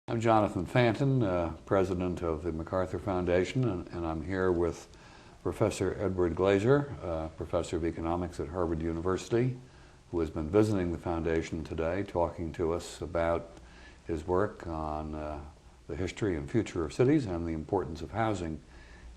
I'm Jonathan Fanton, president of the MacArthur Foundation, and I'm here with Professor Edward Glaeser, professor of economics at Harvard University, who has been visiting the foundation today, talking to us about his work on the history and future of cities and the importance of housing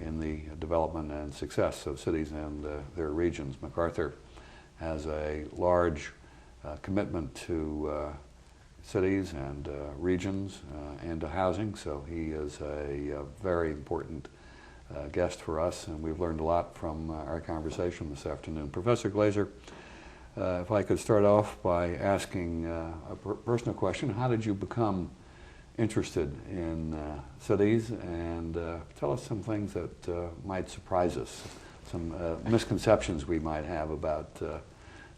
in the development and success of cities and their regions. MacArthur has a large commitment to cities and regions and to housing, so he is a very important guest for us, and we've learned a lot from our conversation this afternoon. Professor Glaeser, if I could start off by asking a personal question, how did you become interested in cities, and tell us some things that might surprise us, some misconceptions we might have about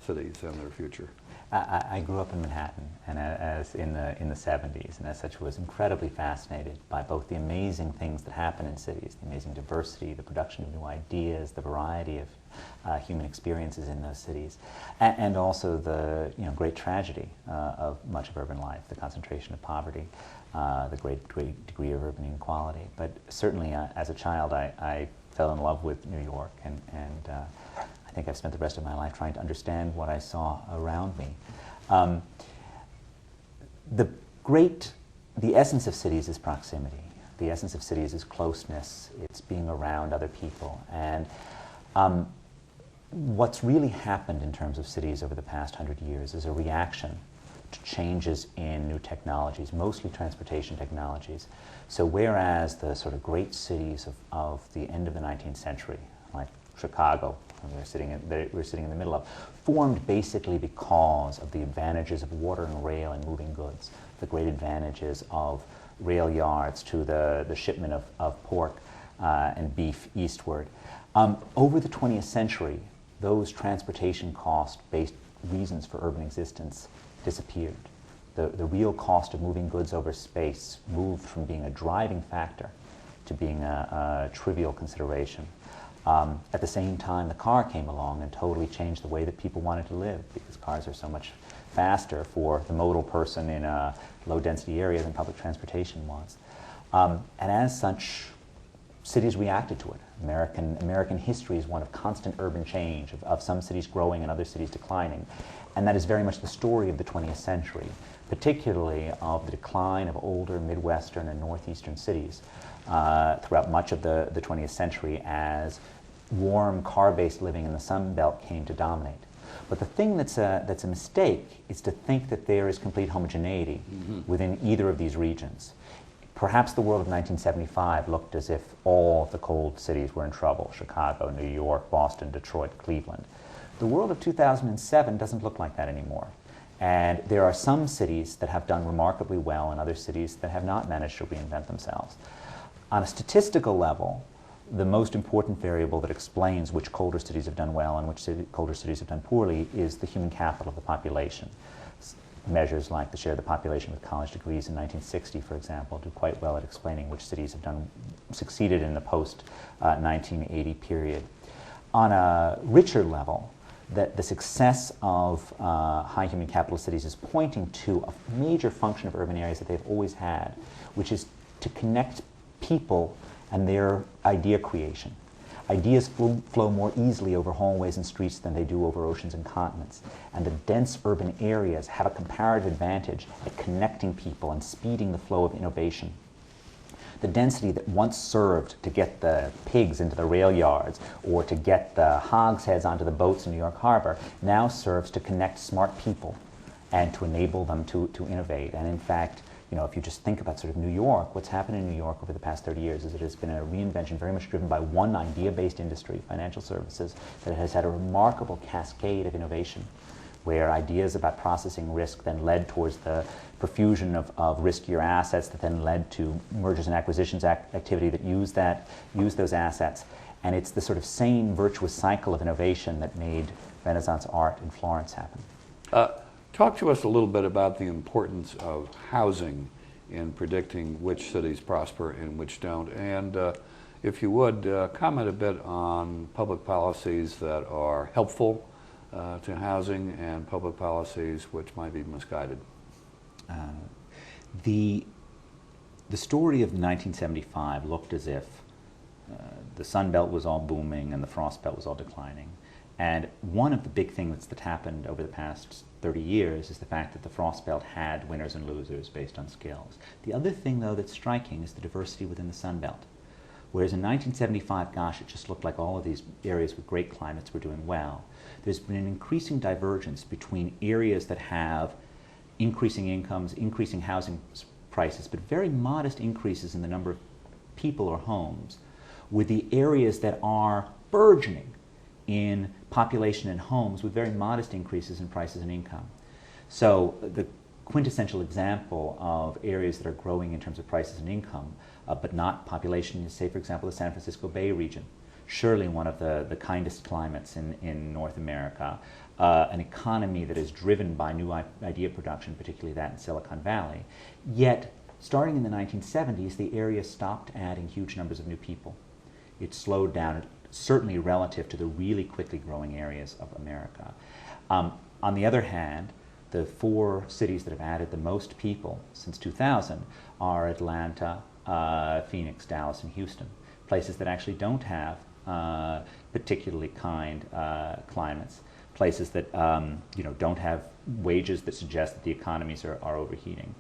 cities and their future. I grew up in Manhattan, and as in the 70s, and as such was incredibly fascinated by both the amazing things that happen in cities, the amazing diversity, the production of new ideas, the variety of human experiences in those cities, and also the great tragedy of much of urban life, the concentration of poverty, the great degree of urban inequality. But certainly as a child I fell in love with New York, and I think I've spent the rest of my life trying to understand what I saw around me. The essence of cities is proximity. The essence of cities is closeness. It's being around other people. And what's really happened in terms of cities over the past 100 years is a reaction to changes in new technologies, mostly transportation technologies. So whereas the sort of great cities of the end of the 19th century, like Chicago, we're sitting in the middle of, formed basically because of the advantages of water and rail and moving goods, the great advantages of rail yards to the shipment of pork and beef eastward. Over the 20th century, those transportation cost-based reasons for urban existence disappeared. The real cost of moving goods over space moved from being a driving factor to being a trivial consideration. At the same time, the car came along and totally changed the way that people wanted to live, because cars are so much faster for the modal person in a low-density area than public transportation was. And as such, cities reacted to it. American history is one of constant urban change, of some cities growing and other cities declining. And that is very much the story of the 20th century, particularly of the decline of older Midwestern and Northeastern cities throughout much of the 20th century as warm car-based living in the Sun Belt came to dominate. But the thing that's a mistake is to think that there is complete homogeneity within either of these regions. Perhaps the world of 1975 looked as if all the cold cities were in trouble: Chicago, New York, Boston, Detroit, Cleveland. The world of 2007 doesn't look like that anymore. And there are some cities that have done remarkably well and other cities that have not managed to reinvent themselves. On a statistical level, the most important variable that explains which colder cities have done well and which colder cities have done poorly is the human capital of the population. Measures like the share of the population with college degrees in 1960, for example, do quite well at explaining which cities have succeeded in the post-1980 period. On a richer level, the success of high human capital cities is pointing to a major function of urban areas that they've always had, which is to connect people and their idea creation. Ideas flow more easily over hallways and streets than they do over oceans and continents. And the dense urban areas have a comparative advantage at connecting people and speeding the flow of innovation. The density that once served to get the pigs into the rail yards or to get the hogsheads onto the boats in New York Harbor now serves to connect smart people and to enable them to innovate. And in fact, if you just think about sort of New York, what's happened in New York over the past 30 years is it has been a reinvention very much driven by one idea-based industry, financial services, that has had a remarkable cascade of innovation, where ideas about processing risk then led towards the profusion of riskier assets that then led to mergers and acquisitions activity that used those assets. And it's the sort of same virtuous cycle of innovation that made Renaissance art in Florence happen. Talk to us a little bit about the importance of housing in predicting which cities prosper and which don't. And if you would, comment a bit on public policies that are helpful to housing and public policies which might be misguided. The story of 1975 looked as if the Sun Belt was all booming and the Frost Belt was all declining. And one of the big things that's happened over the past 30 years is the fact that the Frost Belt had winners and losers based on skills. The other thing, though, that's striking is the diversity within the Sun Belt. Whereas in 1975, gosh, it just looked like all of these areas with great climates were doing well. There's been an increasing divergence between areas that have increasing incomes, increasing housing prices, but very modest increases in the number of people or homes, with the areas that are burgeoning in population and homes with very modest increases in prices and income. So the quintessential example of areas that are growing in terms of prices and income, but not population, is, say, for example, the San Francisco Bay region. Surely one of the kindest climates in North America, an economy that is driven by new idea production, particularly that in Silicon Valley. Yet, starting in the 1970s, the area stopped adding huge numbers of new people. It slowed down, certainly relative to the really quickly growing areas of America. On the other hand, the 4 cities that have added the most people since 2000 are Atlanta, Phoenix, Dallas, and Houston, places that actually don't have particularly kind climates, places that don't have wages that suggest that the economies are overheating.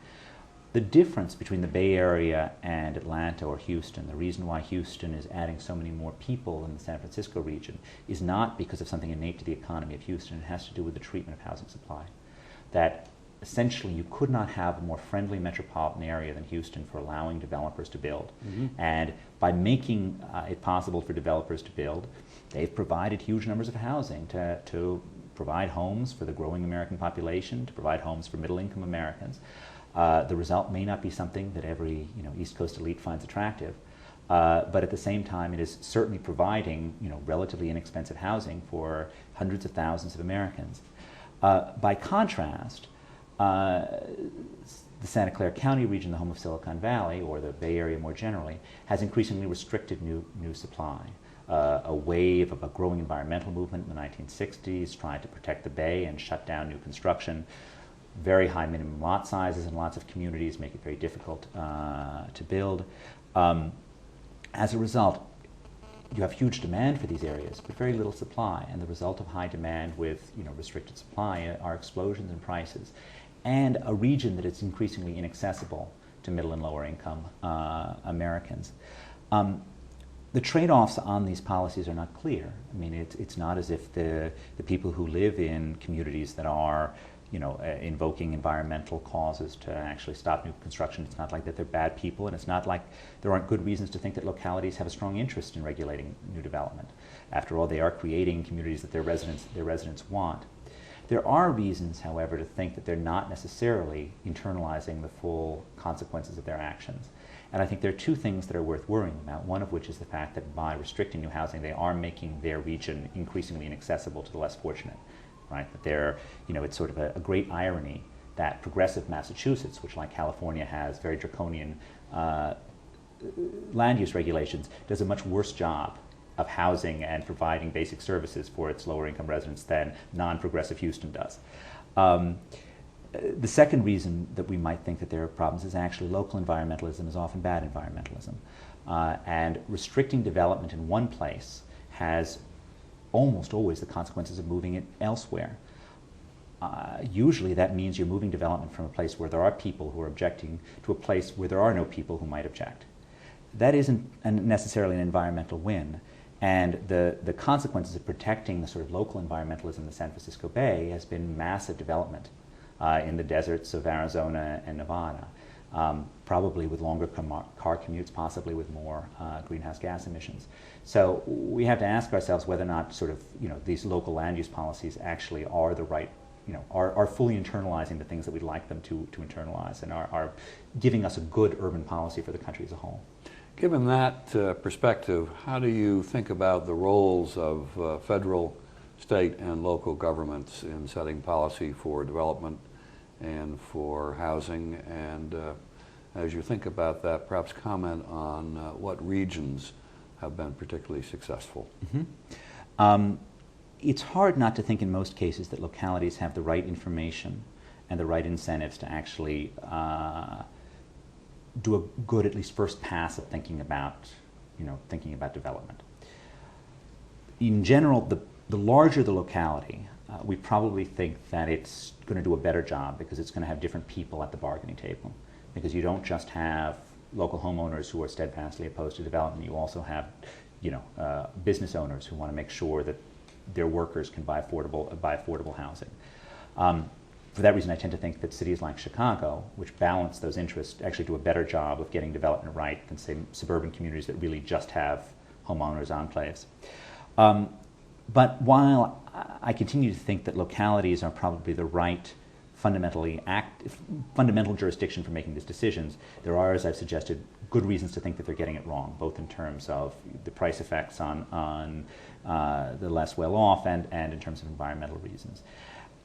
The difference between the Bay Area and Atlanta or Houston, the reason why Houston is adding so many more people in the San Francisco region, is not because of something innate to the economy of Houston. It has to do with the treatment of housing supply. That essentially you could not have a more friendly metropolitan area than Houston for allowing developers to build. Mm-hmm. And by making it possible for developers to build, they've provided huge numbers of housing to provide homes for the growing American population, to provide homes for middle-income Americans. The result may not be something that every East Coast elite finds attractive, but at the same time it is certainly providing relatively inexpensive housing for hundreds of thousands of Americans. By contrast, the Santa Clara County region, the home of Silicon Valley, or the Bay Area more generally, has increasingly restricted new supply. A wave of a growing environmental movement in the 1960s tried to protect the Bay and shut down new construction. Very high minimum lot sizes in lots of communities make it very difficult to build. As a result, you have huge demand for these areas, but very little supply. And the result of high demand with restricted supply are explosions in prices, and a region that is increasingly inaccessible to middle and lower income Americans. The trade-offs on these policies are not clear. I mean, it's not as if the people who live in communities that are invoking environmental causes to actually stop new construction. It's not like that they're bad people, and it's not like there aren't good reasons to think that localities have a strong interest in regulating new development. After all, they are creating communities that their residents want. There are reasons, however, to think that they're not necessarily internalizing the full consequences of their actions. And I think there are 2 things that are worth worrying about, one of which is the fact that by restricting new housing, they are making their region increasingly inaccessible to the less fortunate. Right? That they're, it's sort of a great irony that progressive Massachusetts, which like California has very draconian land use regulations, does a much worse job of housing and providing basic services for its lower income residents than non-progressive Houston does. The second reason that we might think that there are problems is actually local environmentalism is often bad environmentalism. And restricting development in one place has almost always the consequences of moving it elsewhere. Usually that means you're moving development from a place where there are people who are objecting to a place where there are no people who might object. That isn't necessarily an environmental win, and the consequences of protecting the sort of local environmentalism in the San Francisco Bay has been massive development in the deserts of Arizona and Nevada, probably with longer car commutes, possibly with more greenhouse gas emissions. So we have to ask ourselves whether or not sort of these local land use policies actually are the right, are fully internalizing the things that we'd like them to internalize, and are giving us a good urban policy for the country as a whole. Given that perspective, how do you think about the roles of federal, state, and local governments in setting policy for development and for housing? And as you think about that, perhaps comment on what regions have been particularly successful. Mm-hmm. It's hard not to think in most cases that localities have the right information and the right incentives to actually do a good, at least first pass at thinking about development. In general, the larger the locality, we probably think that it's going to do a better job because it's going to have different people at the bargaining table. Because you don't just have local homeowners who are steadfastly opposed to development, you also have business owners who want to make sure that their workers can buy affordable housing. For that reason, I tend to think that cities like Chicago, which balance those interests, actually do a better job of getting development right than, say, suburban communities that really just have homeowners enclaves. But while I continue to think that localities are probably the right fundamental jurisdiction for making these decisions, there are, as I've suggested, good reasons to think that they're getting it wrong, both in terms of the price effects on the less well-off and in terms of environmental reasons.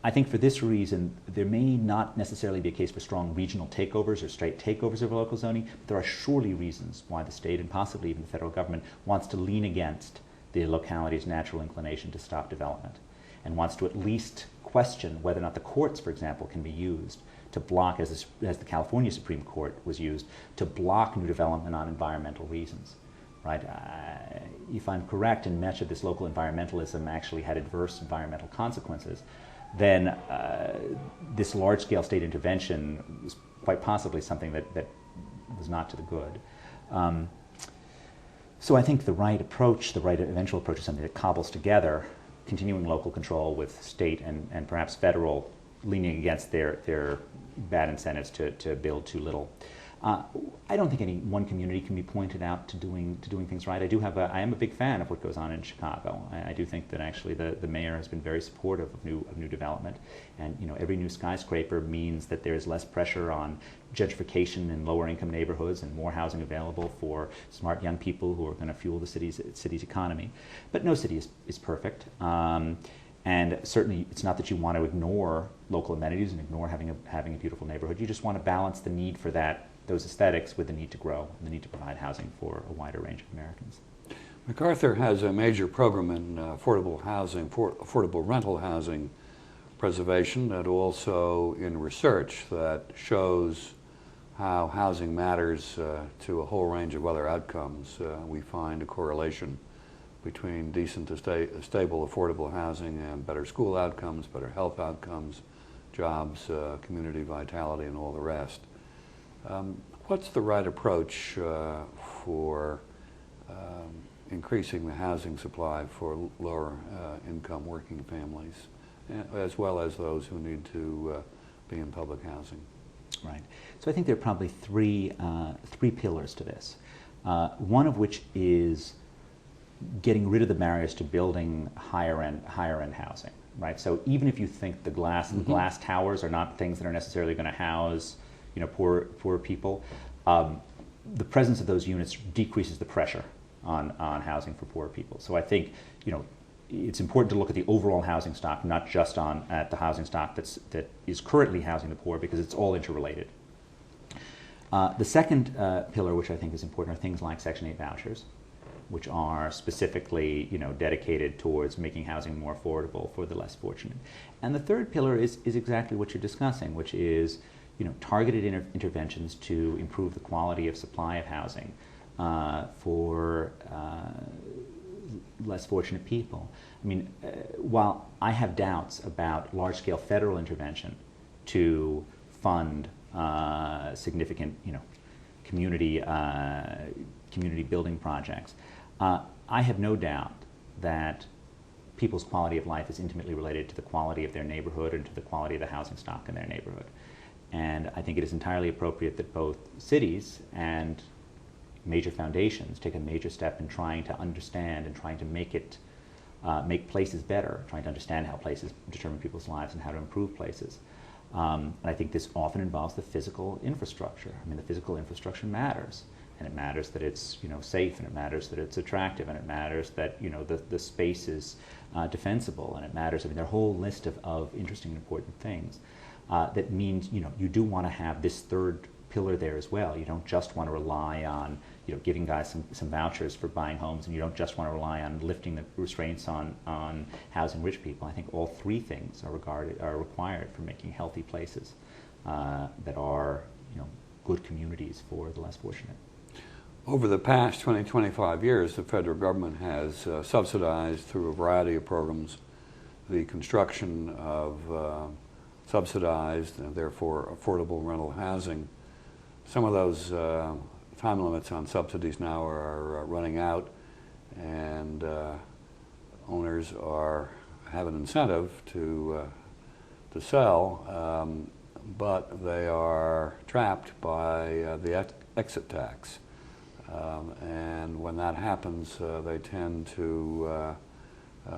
I think for this reason, there may not necessarily be a case for strong regional takeovers or straight takeovers of local zoning, but there are surely reasons why the state and possibly even the federal government wants to lean against the locality's natural inclination to stop development and wants to at least question whether or not the courts, for example, can be used to block, as the California Supreme Court was used, to block new development on environmental reasons. Right? If I'm correct, and much of this local environmentalism actually had adverse environmental consequences, then this large-scale state intervention was quite possibly something that was not to the good. So I think the right approach, the right eventual approach, is something that cobbles together continuing local control with state and perhaps federal leaning against their bad incentives to build too little. I don't think any one community can be pointed out to doing things right. I am a big fan of what goes on in Chicago. I do think that actually the mayor has been very supportive of new development, and every new skyscraper means that there is less pressure on gentrification in lower income neighborhoods and more housing available for smart young people who are going to fuel the city's economy. But no city is perfect. And certainly, it's not that you want to ignore local amenities and ignore having a beautiful neighborhood. You just want to balance the need for those aesthetics with the need to grow and the need to provide housing for a wider range of Americans. MacArthur has a major program in affordable housing, affordable rental housing preservation, and also in research that shows how housing matters to a whole range of other outcomes. We find a correlation between decent to stable affordable housing and better school outcomes, better health outcomes, jobs, community vitality, and all the rest. What's the right approach for increasing the housing supply for lower income working families, as well as those who need to be in public housing? Right. So I think there are probably three pillars to this. One of which is getting rid of the barriers to building higher end housing. Right. So even if you think the glass towers are not things that are necessarily going to house poor people, the presence of those units decreases the pressure on housing for poor people. So I think it's important to look at the overall housing stock, not just at the housing stock that is currently housing the poor, because it's all interrelated. The second pillar, which I think is important, are things like Section 8 vouchers, which are specifically dedicated towards making housing more affordable for the less fortunate. And the third pillar is exactly what you're discussing, which is targeted interventions to improve the quality of supply of housing for less fortunate people. I mean, while I have doubts about large-scale federal intervention to fund significant, community building projects, I have no doubt that people's quality of life is intimately related to the quality of their neighborhood and to the quality of the housing stock in their neighborhood. And I think it is entirely appropriate that both cities and major foundations take a major step in trying to understand and trying to make places better, trying to understand how places determine people's lives and how to improve places. And I think this often involves the physical infrastructure. I mean, the physical infrastructure matters. And it matters that it's safe, and it matters that it's attractive, and it matters that the space is defensible, and it matters. I mean, there are a whole list of interesting and important things. That means you do want to have this third pillar there as well. You don't just want to rely on giving guys some vouchers for buying homes, and you don't just want to rely on lifting the restraints on housing rich people. I think all three things are required for making healthy places that are good communities for the less fortunate. Over the past 20, 25 years, the federal government has subsidized through a variety of programs the construction of subsidized and therefore affordable rental housing. Some of those time limits on subsidies now are running out, and owners have an incentive to sell, but they are trapped by the exit tax. And when that happens, they tend to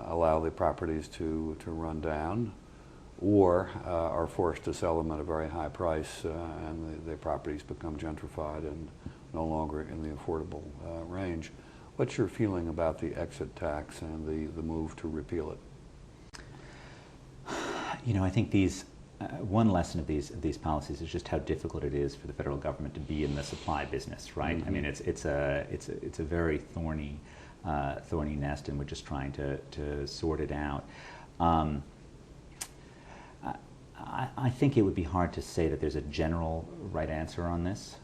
allow the properties to run down, or are forced to sell them at a very high price, and the properties become gentrified and no longer in the affordable range. What's your feeling about the exit tax and the move to repeal it? You know, I think these one lesson of these policies is just how difficult it is for the federal government to be in the supply business, right? Mm-hmm. I mean, it's a very thorny nest, and we're just trying to sort it out. I think it would be hard to say that there's a general right answer on this.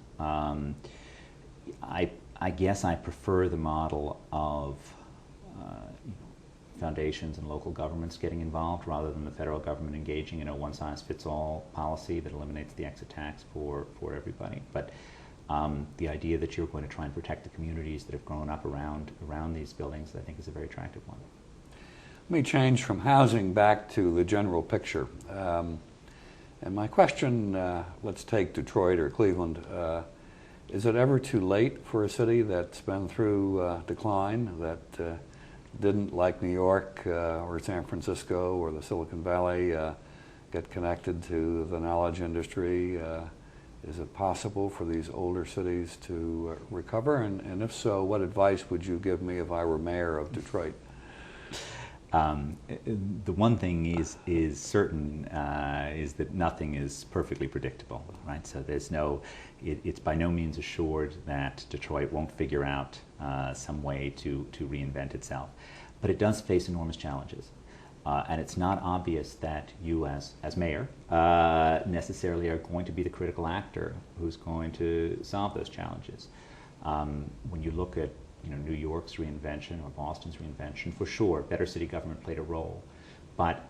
I guess I prefer the model of foundations and local governments getting involved rather than the federal government engaging in a one-size-fits-all policy that eliminates the exit tax for everybody. But the idea that you're going to try and protect the communities that have grown up around these buildings, I think, is a very attractive one. Let me change from housing back to the general picture. And my question, let's take Detroit or Cleveland. Is it ever too late for a city that's been through decline, that didn't, like New York or San Francisco or the Silicon Valley, get connected to the knowledge industry? Is it possible for these older cities to recover? And if so, what advice would you give me if I were mayor of Detroit? The one thing is certain is that nothing is perfectly predictable, right? So there's it's by no means assured that Detroit won't figure out some way to reinvent itself. But it does face enormous challenges. And it's not obvious that you as mayor necessarily are going to be the critical actor who's going to solve those challenges. When you look at New York's reinvention or Boston's reinvention, for sure, better city government played a role, but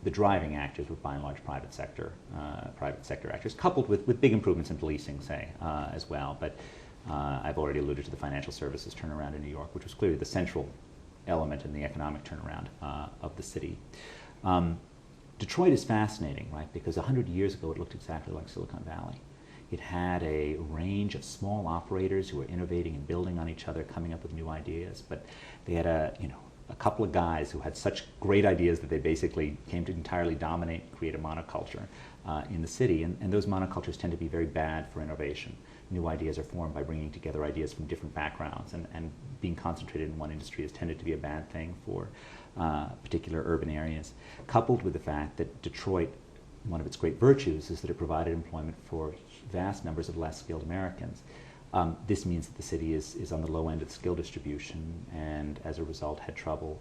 the driving actors were by and large private sector actors, coupled with big improvements in policing, say, as well. But I've already alluded to the financial services turnaround in New York, which was clearly the central element in the economic turnaround of the city. Detroit is fascinating, right? Because 100 years ago, it looked exactly like Silicon Valley. It had a range of small operators who were innovating and building on each other, coming up with new ideas. But they had a couple of guys who had such great ideas that they basically came to entirely dominate and create a monoculture in the city. And those monocultures tend to be very bad for innovation. New ideas are formed by bringing together ideas from different backgrounds, and being concentrated in one industry has tended to be a bad thing for particular urban areas. Coupled with the fact that Detroit, one of its great virtues is that it provided employment for vast numbers of less skilled Americans. This means that the city is on the low end of the skill distribution, and as a result had trouble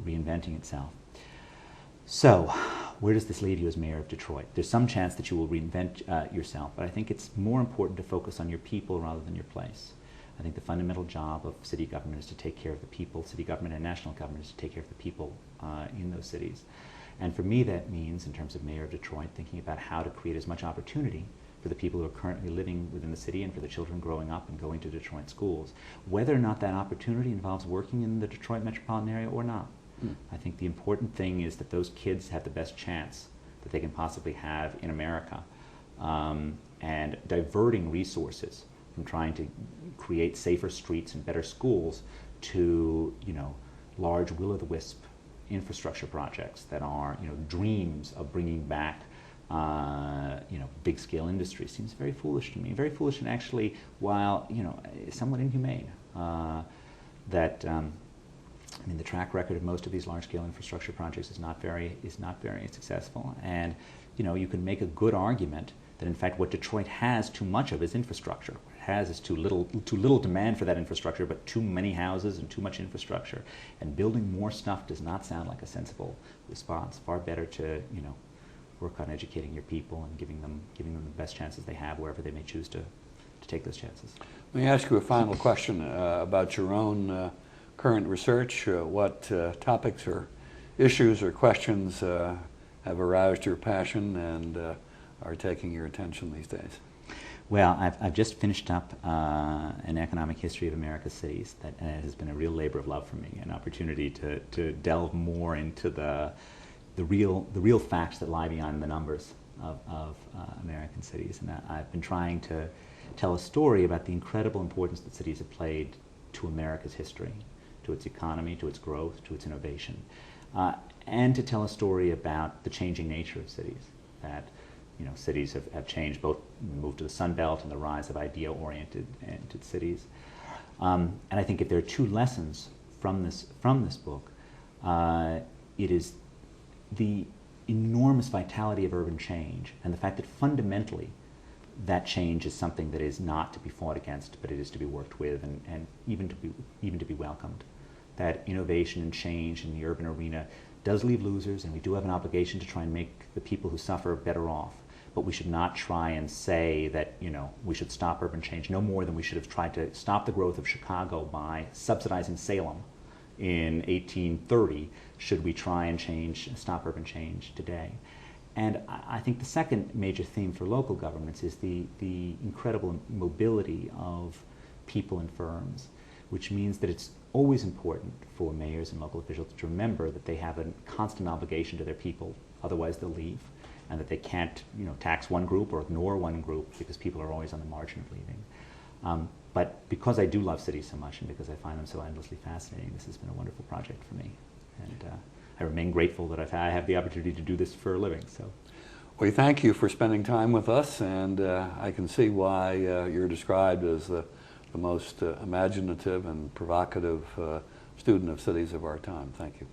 reinventing itself. So, where does this leave you as mayor of Detroit? There's some chance that you will reinvent yourself, but I think it's more important to focus on your people rather than your place. I think the fundamental job of city government is to take care of the people. City government and national government is to take care of the people in those cities. And for me, that means, in terms of mayor of Detroit, thinking about how to create as much opportunity for the people who are currently living within the city and for the children growing up and going to Detroit schools, whether or not that opportunity involves working in the Detroit metropolitan area or not. I think the important thing is that those kids have the best chance that they can possibly have in America, and diverting resources from trying to create safer streets and better schools to large will-o'-the-wisp infrastructure projects that are dreams of bringing back big-scale industry seems very foolish to me. Very foolish, and actually, while somewhat inhumane. The track record of most of these large-scale infrastructure projects is not very successful. And you can make a good argument that in fact what Detroit has too much of is infrastructure. What it has is too little demand for that infrastructure, but too many houses and too much infrastructure. And building more stuff does not sound like a sensible response. Far better to work on educating your people and giving them the best chances they have wherever they may choose to take those chances. Let me ask you a final question about your own current research. What topics or issues or questions have aroused your passion and are taking your attention these days? Well, I've just finished up an economic history of America's cities that has been a real labor of love for me, an opportunity to delve more into the real facts that lie behind the numbers of American cities. And I've been trying to tell a story about the incredible importance that cities have played to America's history, to its economy, to its growth, to its innovation, and to tell a story about the changing nature of cities, that cities have changed, both the move to the Sun Belt and the rise of idea-oriented cities. And I think if there are two lessons from this book, it is the enormous vitality of urban change and the fact that fundamentally that change is something that is not to be fought against, but it is to be worked with and even to be welcomed. That innovation and change in the urban arena does leave losers, and we do have an obligation to try and make the people who suffer better off. But we should not try and say that we should stop urban change no more than we should have tried to stop the growth of Chicago by subsidizing Salem in 1830. Should we try and stop urban change today? And I think the second major theme for local governments is the incredible mobility of people and firms, which means that it's always important for mayors and local officials to remember that they have a constant obligation to their people, otherwise they'll leave, and that they can't tax one group or ignore one group because people are always on the margin of leaving. But because I do love cities so much and because I find them so endlessly fascinating, this has been a wonderful project for me. And I remain grateful that I have the opportunity to do this for a living. So, We thank you for spending time with us, and I can see why you're described as the most imaginative and provocative student of cities of our time. Thank you.